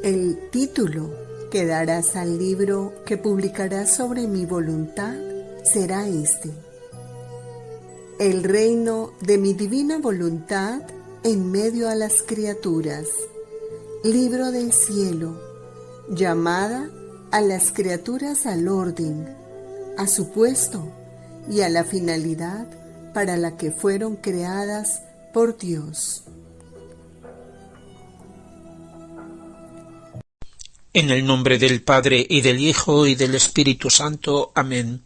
El título que darás al libro que publicarás sobre mi voluntad será este: El reino de mi divina voluntad en medio a las criaturas. Libro del cielo, llamada a las criaturas al orden, a su puesto y a la finalidad para la que fueron creadas por Dios. En el nombre del Padre, y del Hijo, y del Espíritu Santo. Amén.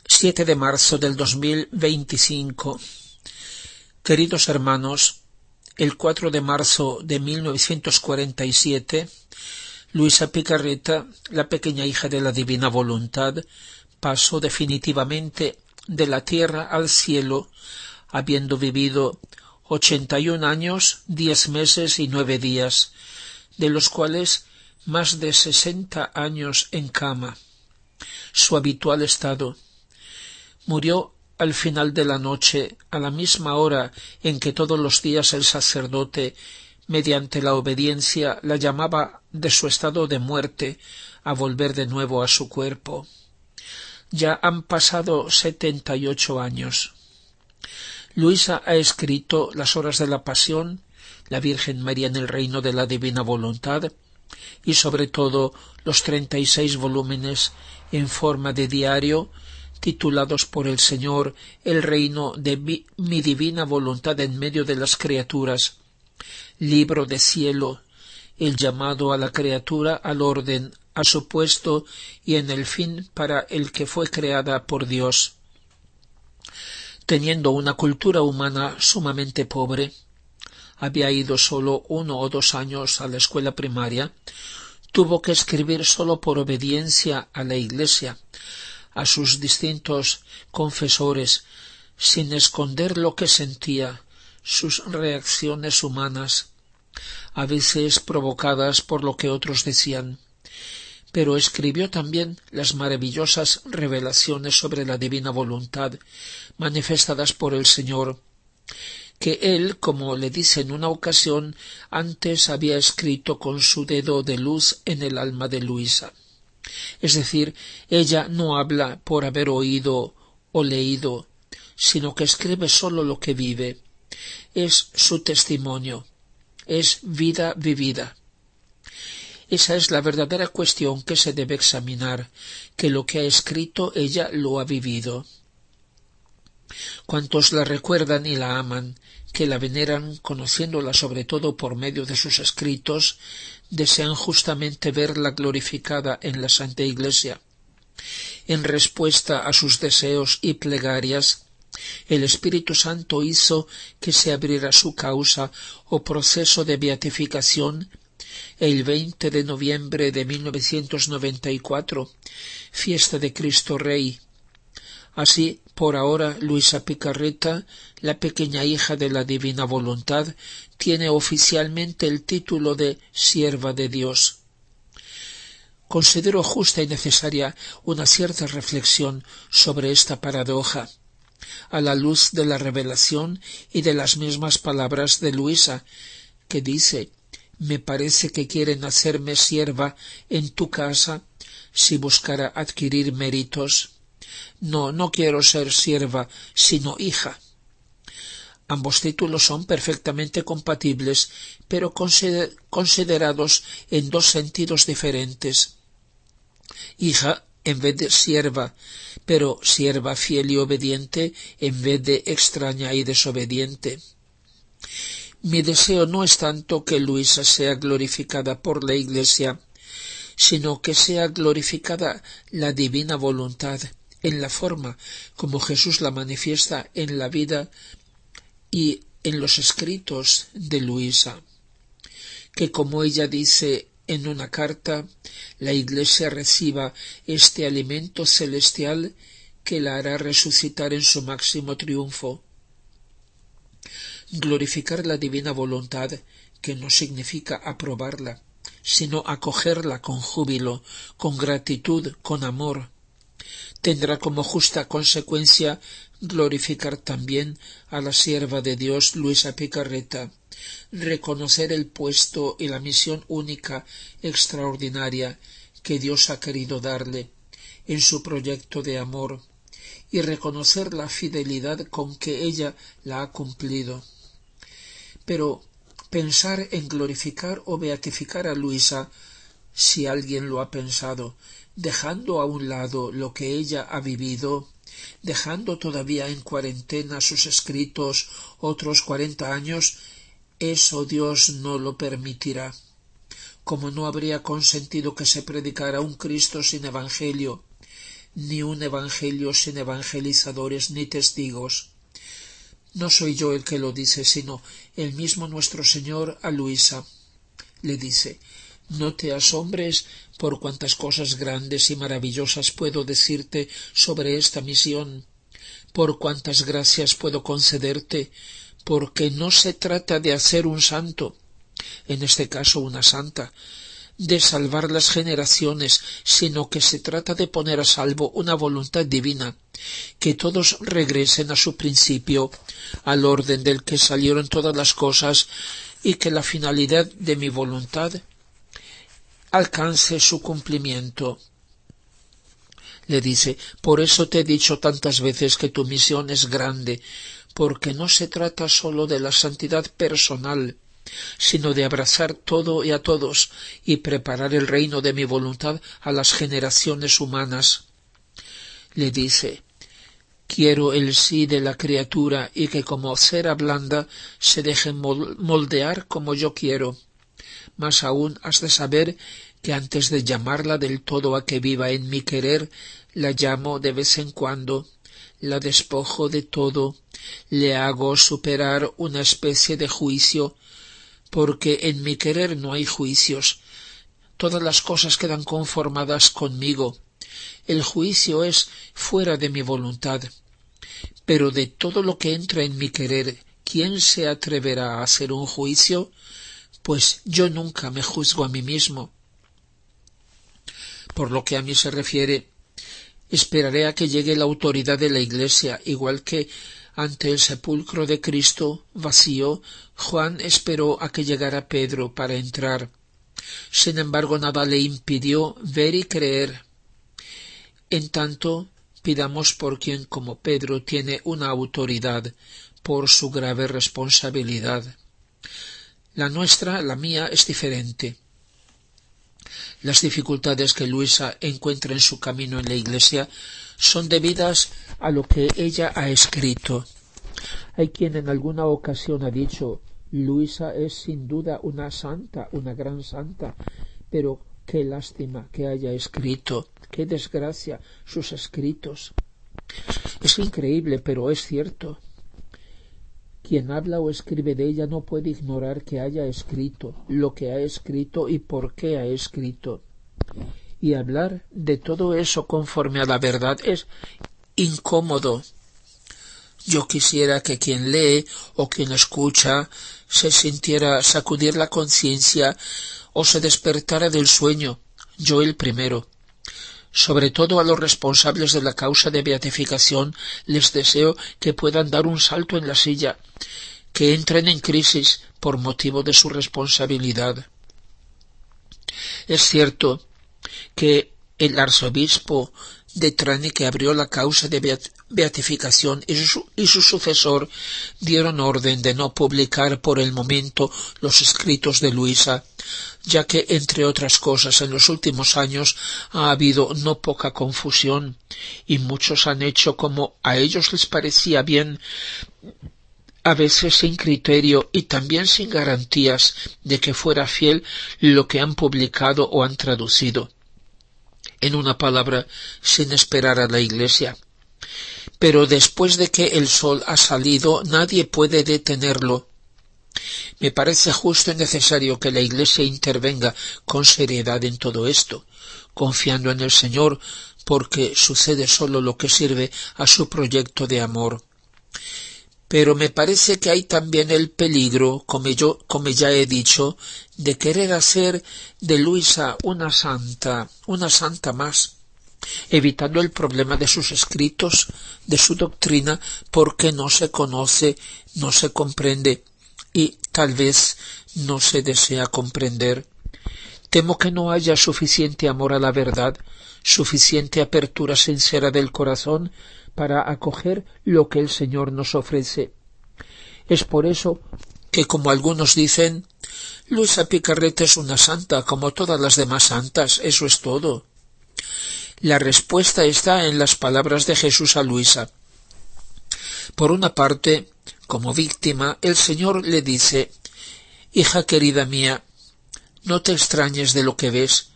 7 de marzo del 2025. Queridos hermanos, el 4 de marzo de 1947, Luisa Picarreta, la pequeña hija de la Divina Voluntad, pasó definitivamente de la tierra al cielo, habiendo vivido 81 años, 10 meses y 9 días, de los cuales más de 60 años en cama, su habitual estado. Murió al final de la noche, a la misma hora en que todos los días el sacerdote, mediante la obediencia, la llamaba de su estado de muerte a volver de nuevo a su cuerpo. Ya han pasado 78 años. Luisa ha escrito Las horas de la Pasión, La Virgen María en el reino de la Divina Voluntad, y sobre todo los 36 volúmenes en forma de diario, titulados por el Señor El reino de mi divina voluntad en medio de las criaturas, libro de cielo, el llamado a la criatura al orden, a su puesto y en el fin para el que fue creada por Dios. Teniendo una cultura humana sumamente pobre, había ido solo 1 o 2 años a la escuela primaria, tuvo que escribir solo por obediencia a la Iglesia, a sus distintos confesores, sin esconder lo que sentía, sus reacciones humanas, a veces provocadas por lo que otros decían. Pero escribió también las maravillosas revelaciones sobre la divina voluntad manifestadas por el Señor, que él, como le dice en una ocasión, antes había escrito con su dedo de luz en el alma de Luisa. Es decir, ella no habla por haber oído o leído, sino que escribe sólo lo que vive. Es su testimonio, es vida vivida. Esa es la verdadera cuestión que se debe examinar, que lo que ha escrito ella lo ha vivido. Cuantos la recuerdan y la aman, que la veneran conociéndola sobre todo por medio de sus escritos, desean justamente verla glorificada en la Santa Iglesia. En respuesta a sus deseos y plegarias, el Espíritu Santo hizo que se abriera su causa o proceso de beatificación el 20 de noviembre de 1994, fiesta de Cristo Rey. Así, por ahora, Luisa Picarreta, la pequeña hija de la Divina Voluntad, tiene oficialmente el título de Sierva de Dios. Considero justa y necesaria una cierta reflexión sobre esta paradoja, a la luz de la revelación y de las mismas palabras de Luisa, que dice: «Me parece que quieren hacerme sierva en tu casa si buscara adquirir méritos. No quiero ser sierva, sino hija». Ambos títulos son perfectamente compatibles, pero considerados en dos sentidos diferentes. Hija en vez de sierva, pero sierva fiel y obediente en vez de extraña y desobediente. Mi deseo no es tanto que Luisa sea glorificada por la Iglesia, sino que sea glorificada la divina voluntad en la forma como Jesús la manifiesta en la vida y en los escritos de Luisa, que, como ella dice en una carta, la Iglesia reciba este alimento celestial que la hará resucitar en su máximo triunfo. Glorificar la divina voluntad, que no significa aprobarla, sino acogerla con júbilo, con gratitud, con amor, tendrá como justa consecuencia glorificar también a la sierva de Dios Luisa Picarreta, reconocer el puesto y la misión única, extraordinaria, que Dios ha querido darle en su proyecto de amor, y reconocer la fidelidad con que ella la ha cumplido. Pero pensar en glorificar o beatificar a Luisa, si alguien lo ha pensado, dejando a un lado lo que ella ha vivido, dejando todavía en cuarentena sus escritos otros 40 años, eso Dios no lo permitirá. Como no habría consentido que se predicara un Cristo sin evangelio, ni un evangelio sin evangelizadores ni testigos. No soy yo el que lo dice, sino el mismo nuestro Señor a Luisa. Le dice: no te asombres por cuantas cosas grandes y maravillosas puedo decirte sobre esta misión, por cuantas gracias puedo concederte, porque no se trata de hacer un santo, en este caso una santa, de salvar las generaciones, sino que se trata de poner a salvo una voluntad divina, que todos regresen a su principio, al orden del que salieron todas las cosas, y que la finalidad de mi voluntad alcance su cumplimiento. Le dice: por eso te he dicho tantas veces que tu misión es grande, porque no se trata sólo de la santidad personal, sino de abrazar todo y a todos y preparar el reino de mi voluntad a las generaciones humanas. Le dice: quiero el sí de la criatura y que como cera blanda se deje moldear como yo quiero. Mas aún has de saber que antes de llamarla del todo a que viva en mi querer, la llamo de vez en cuando, la despojo de todo, le hago superar una especie de juicio, porque en mi querer no hay juicios. Todas las cosas quedan conformadas conmigo. El juicio es fuera de mi voluntad. Pero de todo lo que entra en mi querer, ¿quién se atreverá a hacer un juicio? Pues yo nunca me juzgo a mí mismo. Por lo que a mí se refiere, esperaré a que llegue la autoridad de la Iglesia, igual que ante el sepulcro de Cristo vacío, Juan esperó a que llegara Pedro para entrar. Sin embargo, nada le impidió ver y creer. En tanto, pidamos por quien, como Pedro, tiene una autoridad por su grave responsabilidad. La nuestra, la mía, es diferente. Las dificultades que Luisa encuentra en su camino en la Iglesia son debidas a lo que ella ha escrito. Hay quien en alguna ocasión ha dicho: Luisa es sin duda una santa, una gran santa, pero qué lástima que haya escrito, qué desgracia sus escritos. Es increíble, pero es cierto. Quien habla o escribe de ella no puede ignorar que haya escrito, lo que ha escrito y por qué ha escrito. Y hablar de todo eso conforme a la verdad es incómodo. Yo quisiera que quien lee o quien escucha se sintiera sacudir la conciencia o se despertara del sueño, yo el primero. Sobre todo a los responsables de la causa de beatificación les deseo que puedan dar un salto en la silla, que entren en crisis por motivo de su responsabilidad. Es cierto que el arzobispo de Trani, que abrió la causa de beatificación, y su sucesor dieron orden de no publicar por el momento los escritos de Luisa, ya que, entre otras cosas, en los últimos años ha habido no poca confusión, y muchos han hecho como a ellos les parecía bien, a veces sin criterio y también sin garantías de que fuera fiel lo que han publicado o han traducido. En una palabra, sin esperar a la Iglesia. Pero después de que el sol ha salido, nadie puede detenerlo. Me parece justo y necesario que la Iglesia intervenga con seriedad en todo esto, confiando en el Señor, porque sucede solo lo que sirve a su proyecto de amor. Pero me parece que hay también el peligro, como ya he dicho, de querer hacer de Luisa una santa más. evitando el problema de sus escritos, de su doctrina, porque no se conoce, no se comprende y tal vez no se desea comprender. Temo que no haya suficiente amor a la verdad, suficiente apertura sincera del corazón para acoger lo que el Señor nos ofrece. Es por eso que, como algunos dicen, Luisa Picarreta es una santa, como todas las demás santas, eso es todo. La respuesta está en las palabras de Jesús a Luisa. Por una parte, como víctima, el Señor le dice: «Hija querida mía, no te extrañes de lo que ves,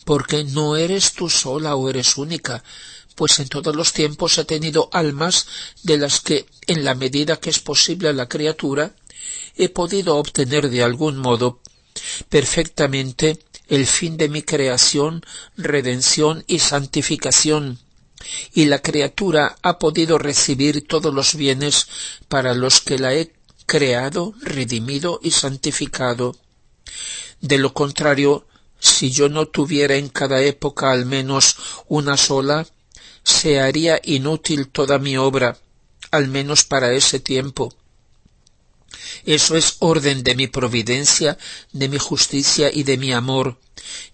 porque no eres tú sola o eres única, pues en todos los tiempos he tenido almas de las que, en la medida que es posible a la criatura, he podido obtener de algún modo perfectamente el fin de mi creación, redención y santificación, y la criatura ha podido recibir todos los bienes para los que la he creado, redimido y santificado. De lo contrario, si yo no tuviera en cada época al menos una sola, se haría inútil toda mi obra, al menos para ese tiempo. Eso es orden de mi providencia, de mi justicia y de mi amor,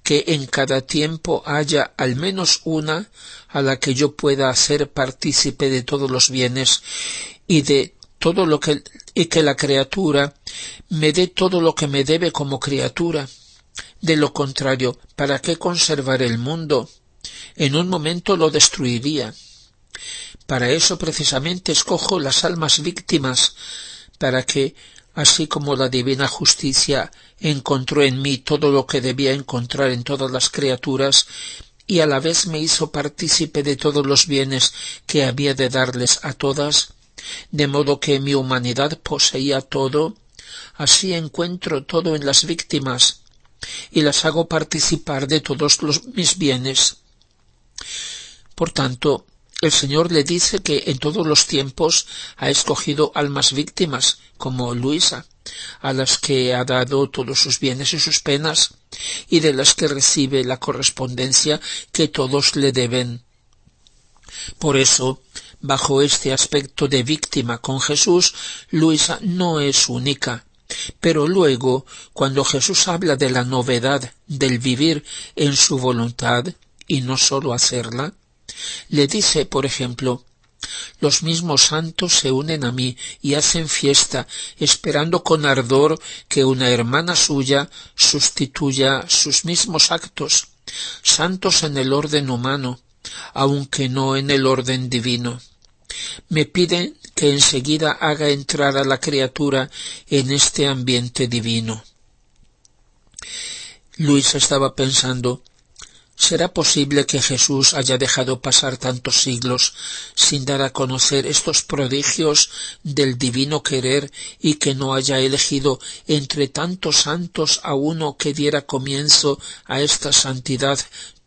que en cada tiempo haya al menos una a la que yo pueda hacer partícipe de todos los bienes y de todo lo que la criatura me dé todo lo que me debe como criatura. De lo contrario, ¿para qué conservar el mundo? En un momento lo destruiría. Para eso precisamente escojo las almas víctimas, para que, así como la divina justicia encontró en mí todo lo que debía encontrar en todas las criaturas, y a la vez me hizo partícipe de todos los bienes que había de darles a todas, de modo que mi humanidad poseía todo, así encuentro todo en las víctimas, y las hago participar de todos mis bienes. Por tanto, el Señor le dice que en todos los tiempos ha escogido almas víctimas, como Luisa, a las que ha dado todos sus bienes y sus penas, y de las que recibe la correspondencia que todos le deben. Por eso, bajo este aspecto de víctima con Jesús, Luisa no es única. Pero luego, cuando Jesús habla de la novedad del vivir en su voluntad, y no sólo hacerla, le dice, por ejemplo: «Los mismos santos se unen a mí y hacen fiesta, esperando con ardor que una hermana suya sustituya sus mismos actos, santos en el orden humano, aunque no en el orden divino. Me piden que enseguida haga entrar a la criatura en este ambiente divino». Luis estaba pensando: ¿será posible que Jesús haya dejado pasar tantos siglos sin dar a conocer estos prodigios del divino querer y que no haya elegido entre tantos santos a uno que diera comienzo a esta santidad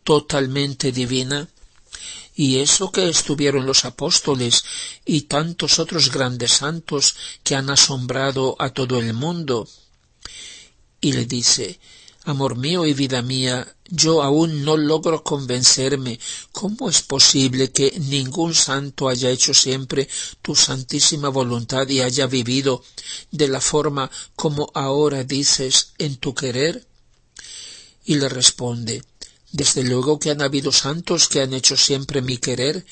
totalmente divina? Y eso que estuvieron los apóstoles y tantos otros grandes santos que han asombrado a todo el mundo. Y le dice: «Amor mío y vida mía, yo aún no logro convencerme. ¿Cómo es posible que ningún santo haya hecho siempre tu santísima voluntad y haya vivido de la forma como ahora dices en tu querer?» Y le responde: «Desde luego que han habido santos que han hecho siempre mi querer,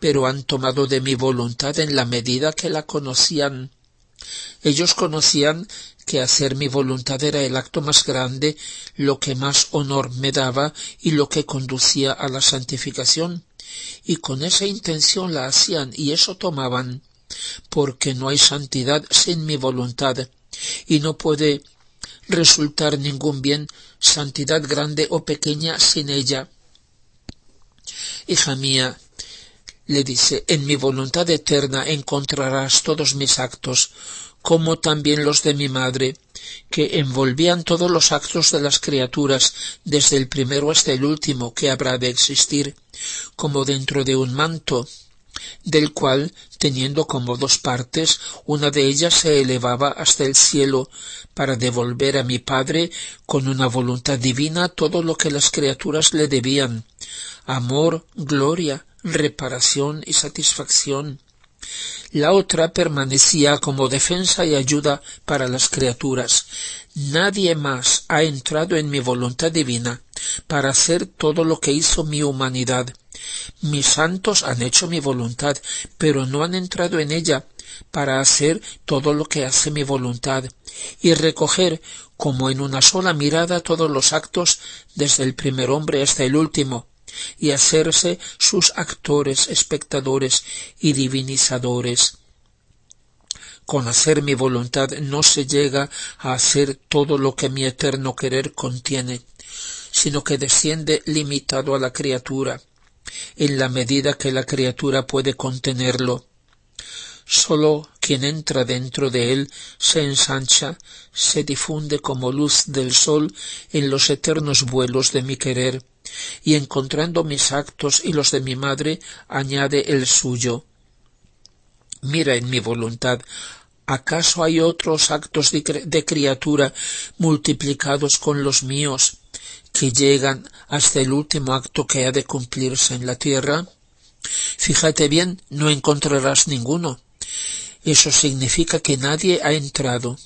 pero han tomado de mi voluntad en la medida que la conocían. Ellos conocían que hacer mi voluntad era el acto más grande, lo que más honor me daba y lo que conducía a la santificación, y con esa intención la hacían y eso tomaban, porque no hay santidad sin mi voluntad, y no puede resultar ningún bien, santidad grande o pequeña, sin ella. Hija mía», le dice, «en mi voluntad eterna encontrarás todos mis actos, como también los de mi madre, que envolvían todos los actos de las criaturas, desde el primero hasta el último que habrá de existir, como dentro de un manto. del cual, teniendo como dos partes, una de ellas se elevaba hasta el cielo, para devolver a mi Padre, con una voluntad divina, todo lo que las criaturas le debían: amor, gloria, reparación y satisfacción. La otra permanecía como defensa y ayuda para las criaturas. Nadie más ha entrado en mi voluntad divina para hacer todo lo que hizo mi humanidad. Mis santos han hecho mi voluntad, pero no han entrado en ella para hacer todo lo que hace mi voluntad, y recoger como en una sola mirada todos los actos desde el primer hombre hasta el último, y hacerse sus actores, espectadores y divinizadores. Con hacer mi voluntad no se llega a hacer todo lo que mi eterno querer contiene, sino que desciende limitado a la criatura, en la medida que la criatura puede contenerlo. Sólo quien entra dentro de él se ensancha, se difunde como luz del sol en los eternos vuelos de mi querer, y encontrando mis actos y los de mi madre, añade el suyo. Mira en mi voluntad, ¿acaso hay otros actos de criatura multiplicados con los míos, que llegan hasta el último acto que ha de cumplirse en la tierra? Fíjate bien, no encontrarás ninguno. Eso significa que nadie ha entrado.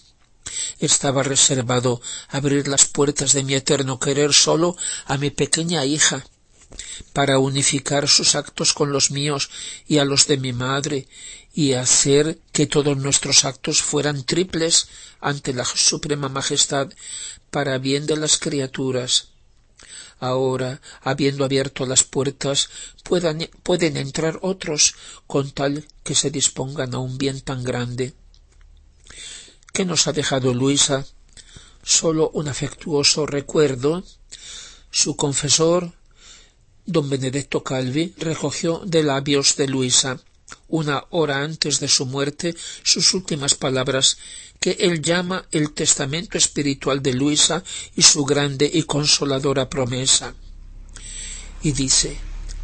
Estaba reservado abrir las puertas de mi eterno querer solo a mi pequeña hija, para unificar sus actos con los míos y a los de mi madre, y hacer que todos nuestros actos fueran triples ante la suprema majestad, para bien de las criaturas. Ahora, habiendo abierto las puertas, pueden entrar otros, con tal que se dispongan a un bien tan grande. ¿Qué nos ha dejado Luisa? Solo un afectuoso recuerdo. Su confesor, don Benedetto Calvi, recogió de labios de Luisa, una hora antes de su muerte, sus últimas palabras, que él llama el testamento espiritual de Luisa y su grande y consoladora promesa. Y dice: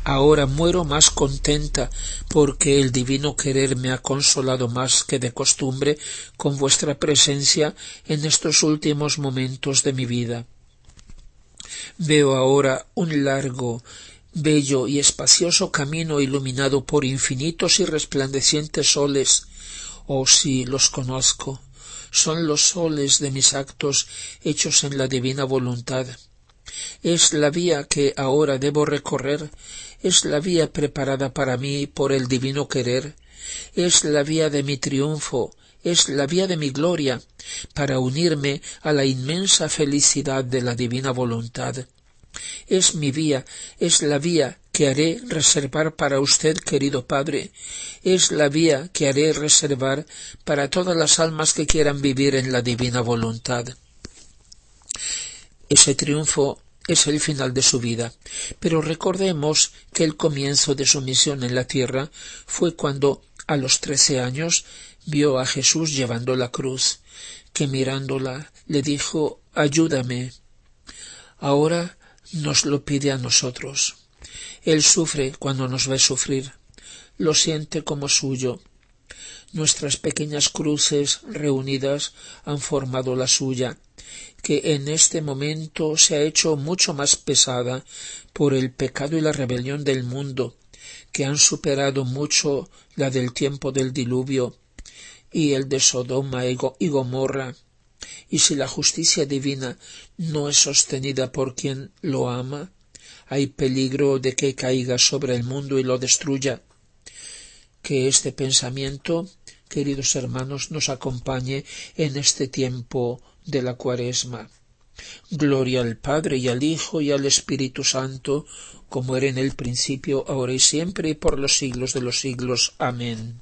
ahora muero más contenta, porque el divino querer me ha consolado más que de costumbre con vuestra presencia en estos últimos momentos de mi vida. Veo ahora un largo, bello y espacioso camino iluminado por infinitos y resplandecientes soles. Oh, sí, los conozco. Son los soles de mis actos hechos en la divina voluntad. Es la vía que ahora debo recorrer, es la vía preparada para mí por el divino querer, es la vía de mi triunfo, es la vía de mi gloria, para unirme a la inmensa felicidad de la divina voluntad. Es mi vía, es la vía que haré reservar para usted, querido Padre, es la vía que haré reservar para todas las almas que quieran vivir en la divina voluntad. Ese triunfo es el final de su vida, pero recordemos que el comienzo de su misión en la tierra fue cuando, a los 13 años, vio a Jesús llevando la cruz, que mirándola le dijo: ayúdame. Ahora nos lo pide a nosotros. Él sufre cuando nos ve sufrir, lo siente como suyo. Nuestras pequeñas cruces reunidas han formado la suya, que en este momento se ha hecho mucho más pesada por el pecado y la rebelión del mundo, que han superado mucho la del tiempo del diluvio y el de Sodoma y Gomorra. Y si la justicia divina no es sostenida por quien lo ama, hay peligro de que caiga sobre el mundo y lo destruya. Que este pensamiento, queridos hermanos, nos acompañe en este tiempo de la Cuaresma. Gloria al Padre y al Hijo y al Espíritu Santo, como era en el principio, ahora y siempre, y por los siglos de los siglos. Amén.